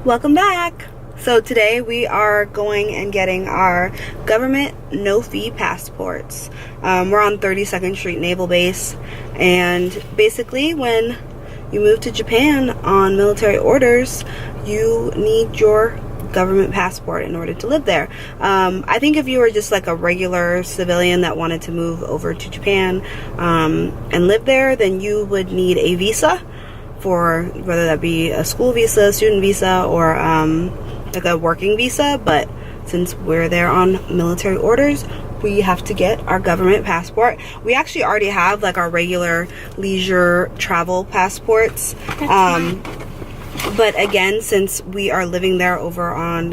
Welcome back. So today we are going and getting our government no-fee passports. We're on 32nd Street Naval Base, and basically when you move to Japan on military orders, you need your government passport in order to live there. I think if you were just like a regular civilian that wanted to move over to Japan and live there, then you would need a visa, for whether that be a school visa, student visa, or like a working visa. But since we're there on military orders, we have to get our government passport. We actually already have like our regular leisure travel passports, but again, since we are living there over on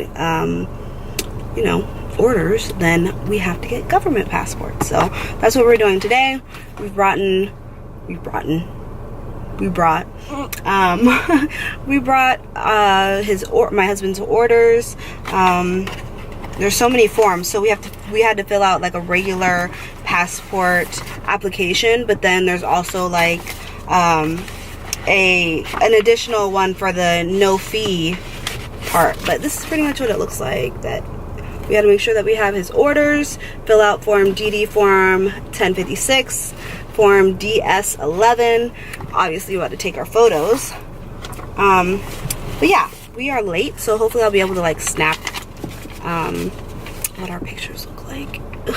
you know, orders, then we have to get government passports. So that's what we're doing today. We brought my husband's orders. There's so many forms, so we had to fill out like a regular passport application, but then there's also like an additional one for the no fee part. But this is pretty much what it looks like. That we had to make sure that we have his orders, fill out form DD form 1056, form DS11. Obviously we had to take our photos, but yeah, we are late, so hopefully I'll be able to like snap what our pictures look like. Ugh,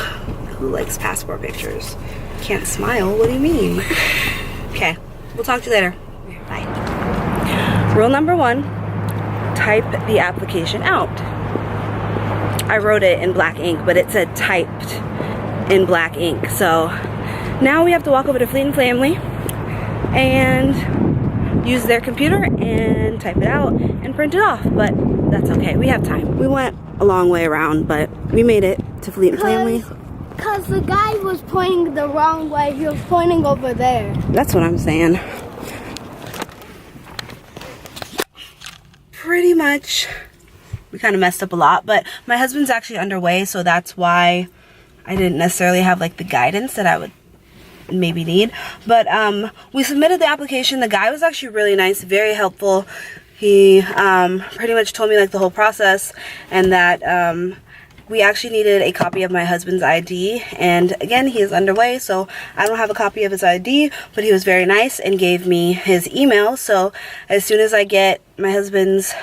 who likes passport pictures? Can't smile, what do you mean? Okay, we'll talk to you later. Bye. Rule number 1, type the application out. I wrote it in black ink, but it said typed in black ink. So now we have to walk over to Fleet and Family and use their computer and type it out and print it off, but that's okay, we have time. We went a long way around, but we made it to Fleet and Family. Because the guy was pointing the wrong way, he was pointing over there. That's what I'm saying. Pretty much, we kind of messed up a lot, but my husband's actually underway, so that's why I didn't necessarily have like the guidance that I would maybe need. But we submitted the application. The guy was actually really nice, very helpful. He pretty much told me like the whole process, and that we actually needed a copy of my husband's ID, and again, he is underway, so I don't have a copy of his ID, but he was very nice and gave me his email. So as soon as I get my husband's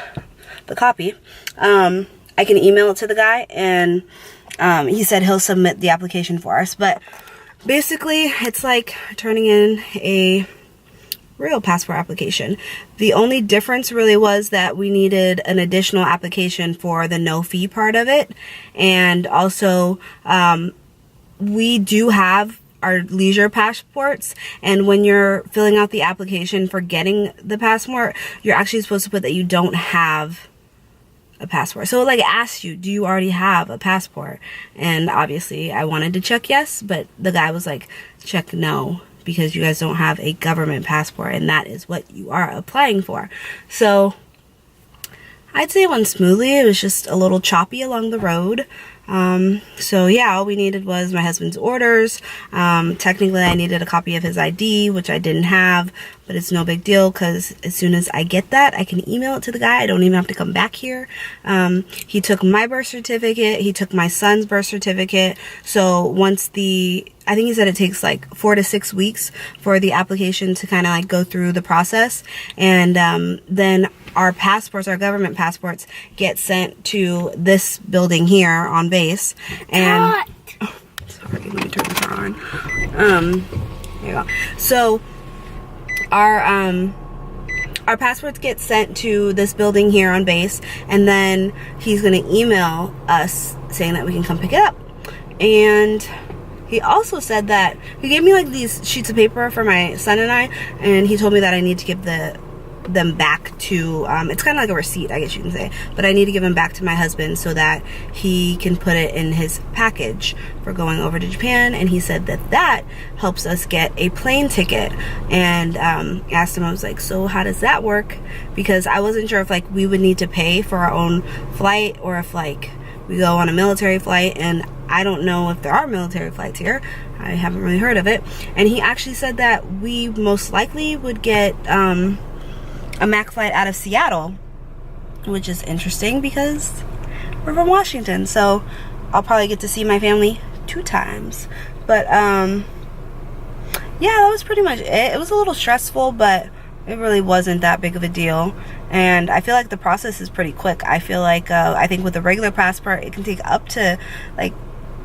the copy, I can email it to the guy, and he said he'll submit the application for us. But basically, it's like turning in a real passport application. The only difference really was that we needed an additional application for the no fee part of it. And also, we do have our leisure passports, and when you're filling out the application for getting the passport, you're actually supposed to put that you don't have a passport. So it like asks you, do you already have a passport? And obviously I wanted to check yes, but the guy was like, check no, because you guys don't have a government passport, and that is what you are applying for. So I'd say it went smoothly. It was just a little choppy along the road. So yeah, all we needed was my husband's orders. Technically I needed a copy of his ID, which I didn't have, but it's no big deal, because as soon as I get that, I can email it to the guy. I don't even have to come back here. He took my birth certificate, he took my son's birth certificate. So once I think he said it takes like 4 to 6 weeks for the application to kind of like go through the process, and then our passports, our government passports, get sent to this building here on base. And oh, sorry, let me turn the car on. There you go. So our passports get sent to this building here on base, and then he's gonna email us saying that we can come pick it up. And he also said that he gave me like these sheets of paper for my son and I, and he told me that I need to give them back to it's kind of like a receipt, I guess you can say, but I need to give them back to my husband so that he can put it in his package for going over to Japan. And he said that that helps us get a plane ticket. And asked him, I was like, so how does that work? Because I wasn't sure if like we would need to pay for our own flight, or if like we go on a military flight, and I don't know if there are military flights here. I haven't really heard of it. And he actually said that we most likely would get a MAC flight out of Seattle which is interesting because we're from Washington, so I'll probably get to see my family 2 times. But yeah, that was pretty much it. It was a little stressful, but it really wasn't that big of a deal. And I feel like the process is pretty quick. I feel like I think with a regular passport, it can take up to like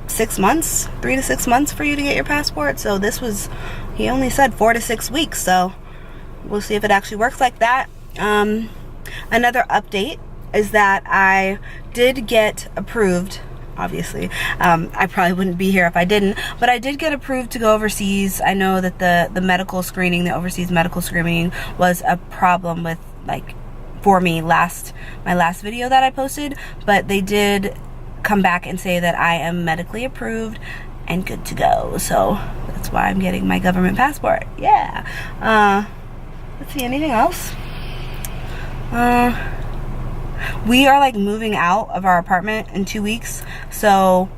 6 months, 3 to 6 months for you to get your passport. So this was, he only said 4 to 6 weeks, so we'll see if it actually works like that. Another update is that I did get approved. Obviously, I probably wouldn't be here if I didn't, but I did get approved to go overseas. I know that the medical screening, the overseas medical screening, was a problem with, like, for me my last video that I posted, but they did come back and say that I am medically approved and good to go. So that's why I'm getting my government passport. Yeah. Let's see, anything else? We are like moving out of our apartment in 2 weeks, so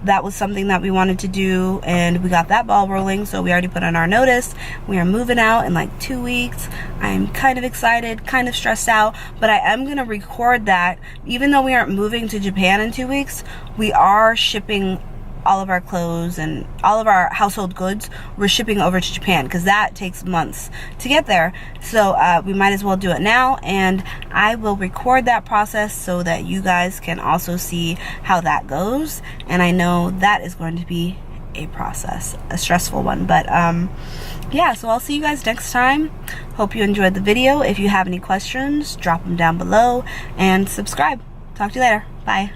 that was something that we wanted to do, and we got that ball rolling. So we already put on our notice. We are moving out in like 2 weeks. I'm kind of excited, kind of stressed out, but I am gonna record that. Even though we aren't moving to Japan in 2 weeks, we are shipping all of our clothes and all of our household goods. We're shipping over to Japan because that takes months to get there. So we might as well do it now, and I will record that process so that you guys can also see how that goes. And I know that is going to be a process, a stressful one, but yeah, so I'll see you guys next time. Hope you enjoyed the video. If you have any questions, drop them down below and subscribe. Talk to you later. Bye.